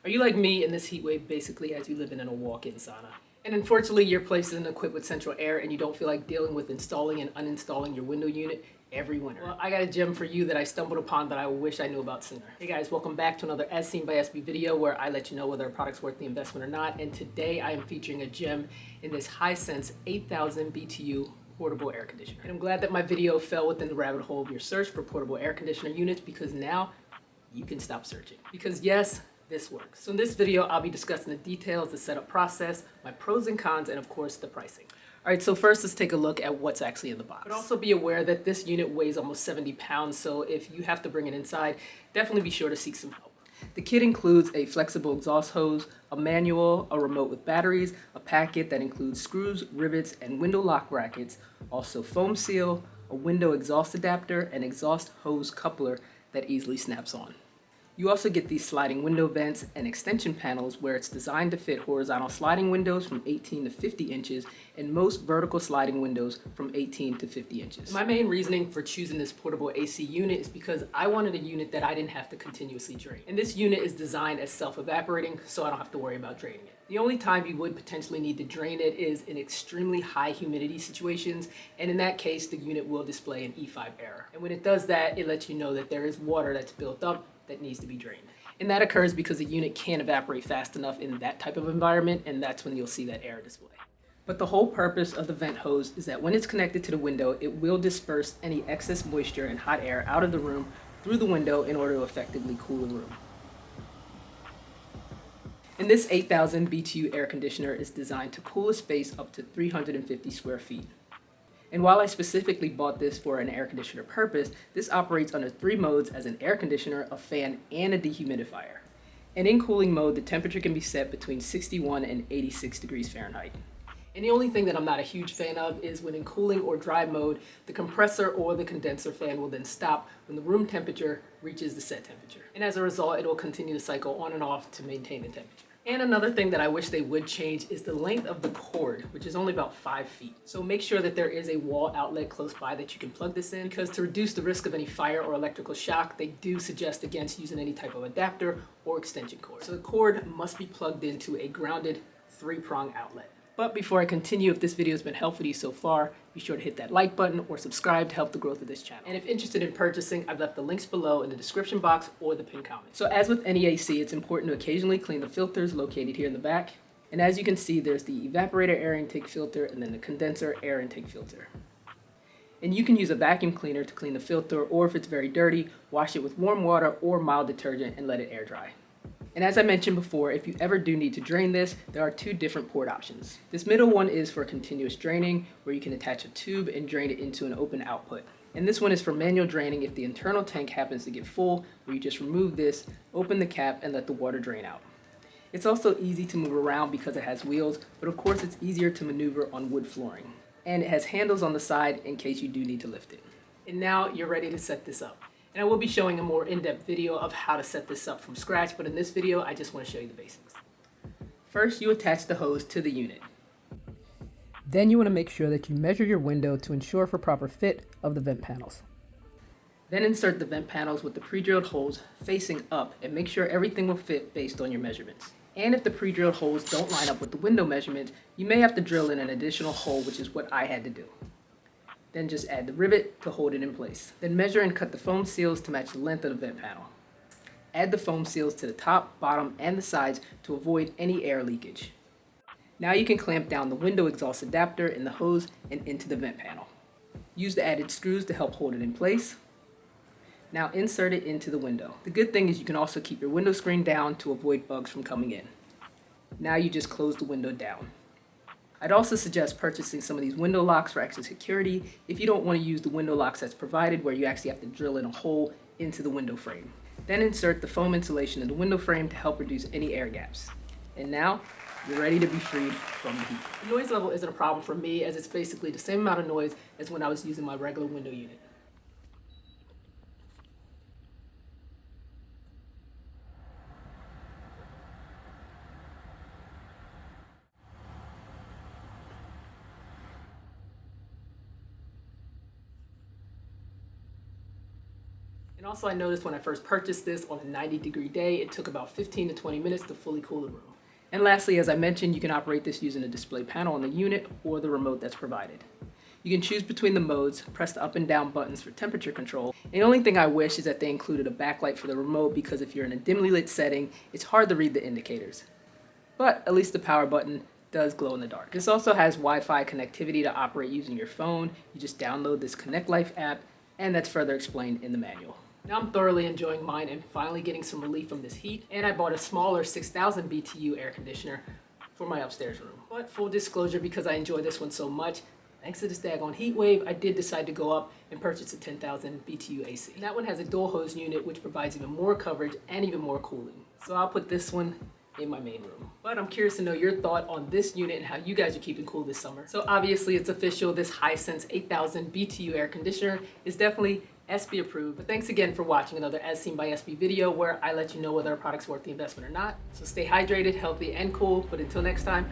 Are you like me and this heat wave basically has you living in a walk-in sauna? And unfortunately, your place isn't equipped with central air and you don't feel like dealing with installing and uninstalling your window unit every winter. Well, I got a gem for you that I stumbled upon that I wish I knew about sooner. Hey guys, welcome back to another As Seen by SB video where I let you know whether a product's worth the investment or not. And today I am featuring a gem in this Hisense 8000 BTU Portable Air Conditioner. And I'm glad that my video fell within the rabbit hole of your search for portable air conditioner units because now you can stop searching. Because yes, this works. So in this video, I'll be discussing the details, the setup process, my pros and cons, and of course the pricing. All right, so first let's take a look at what's actually in the box. But also be aware that this unit weighs almost 70 pounds, so if you have to bring it inside, definitely be sure to seek some help. The kit includes a flexible exhaust hose, a manual, a remote with batteries, a packet that includes screws, rivets, and window lock brackets, also foam seal, a window exhaust adapter, and exhaust hose coupler that easily snaps on. You also get these sliding window vents and extension panels where it's designed to fit horizontal sliding windows from 18 to 50 inches and most vertical sliding windows from 18 to 50 inches. My main reasoning for choosing this portable AC unit is because I wanted a unit that I didn't have to continuously drain. And this unit is designed as self-evaporating, so I don't have to worry about draining it. The only time you would potentially need to drain it is in extremely high humidity situations, and in that case, the unit will display an E5 error. And when it does that, it lets you know that there is water that's built up that needs to be drained. And that occurs because the unit can't evaporate fast enough in that type of environment, and that's when you'll see that error display. But the whole purpose of the vent hose is that when it's connected to the window, it will disperse any excess moisture and hot air out of the room through the window in order to effectively cool the room. And this 8000 BTU air conditioner is designed to cool a space up to 350 square feet. And while I specifically bought this for an air conditioner purpose, this operates under 3 modes as an air conditioner, a fan, and a dehumidifier. And in cooling mode, the temperature can be set between 61 and 86 degrees Fahrenheit. And the only thing that I'm not a huge fan of is when in cooling or dry mode, the compressor or the condenser fan will then stop when the room temperature reaches the set temperature. And as a result, it will continue to cycle on and off to maintain the temperature. And another thing that I wish they would change is the length of the cord, which is only about 5 feet. So make sure that there is a wall outlet close by that you can plug this in, because to reduce the risk of any fire or electrical shock, they do suggest against using any type of adapter or extension cord. So the cord must be plugged into a grounded 3-prong outlet. But before I continue, if this video has been helpful to you so far, be sure to hit that like button or subscribe to help the growth of this channel. And if interested in purchasing, I've left the links below in the description box or the pinned comment. So as with any AC, it's important to occasionally clean the filters located here in the back. And as you can see, there's the evaporator air intake filter and then the condenser air intake filter. And you can use a vacuum cleaner to clean the filter, or if it's very dirty, wash it with warm water or mild detergent and let it air dry. And as I mentioned before, if you ever do need to drain this, there are 2 different port options. This middle one is for continuous draining, where you can attach a tube and drain it into an open output. And this one is for manual draining if the internal tank happens to get full, where you just remove this, open the cap, and let the water drain out. It's also easy to move around because it has wheels, but of course it's easier to maneuver on wood flooring. And it has handles on the side in case you do need to lift it. And now you're ready to set this up. And I will be showing a more in-depth video of how to set this up from scratch, but in this video, I just want to show you the basics. First, you attach the hose to the unit. Then you want to make sure that you measure your window to ensure for proper fit of the vent panels. Then insert the vent panels with the pre-drilled holes facing up and make sure everything will fit based on your measurements. And if the pre-drilled holes don't line up with the window measurements, you may have to drill in an additional hole, which is what I had to do. Then just add the rivet to hold it in place. Then measure and cut the foam seals to match the length of the vent panel. Add the foam seals to the top, bottom, and the sides to avoid any air leakage. Now you can clamp down the window exhaust adapter in the hose and into the vent panel. Use the added screws to help hold it in place. Now insert it into the window. The good thing is you can also keep your window screen down to avoid bugs from coming in. Now you just close the window down. I'd also suggest purchasing some of these window locks for extra security if you don't want to use the window locks that's provided where you actually have to drill in a hole into the window frame. Then insert the foam insulation in the window frame to help reduce any air gaps. And now, you're ready to be freed from the heat. The noise level isn't a problem for me as it's basically the same amount of noise as when I was using my regular window unit. And also I noticed when I first purchased this on a 90-degree day, it took about 15 to 20 minutes to fully cool the room. And lastly, as I mentioned, you can operate this using a display panel on the unit or the remote that's provided. You can choose between the modes, press the up and down buttons for temperature control. And the only thing I wish is that they included a backlight for the remote, because if you're in a dimly lit setting, it's hard to read the indicators. But at least the power button does glow in the dark. This also has Wi-Fi connectivity to operate using your phone. You just download this Connect Life app, and that's further explained in the manual. Now I'm thoroughly enjoying mine and finally getting some relief from this heat, and I bought a smaller 6,000 BTU air conditioner for my upstairs room. But full disclosure, because I enjoy this one so much, thanks to this daggone heat wave, I did decide to go up and purchase a 10,000 BTU AC. And that one has a dual hose unit, which provides even more coverage and even more cooling. So I'll put this one in my main room. But I'm curious to know your thought on this unit and how you guys are keeping cool this summer. So obviously it's official, this Hisense 8,000 BTU air conditioner is definitely SB approved. But thanks again for watching another As Seen by SB video, where I let you know whether a product's worth the investment or not. So stay hydrated, healthy, and cool. But until next time,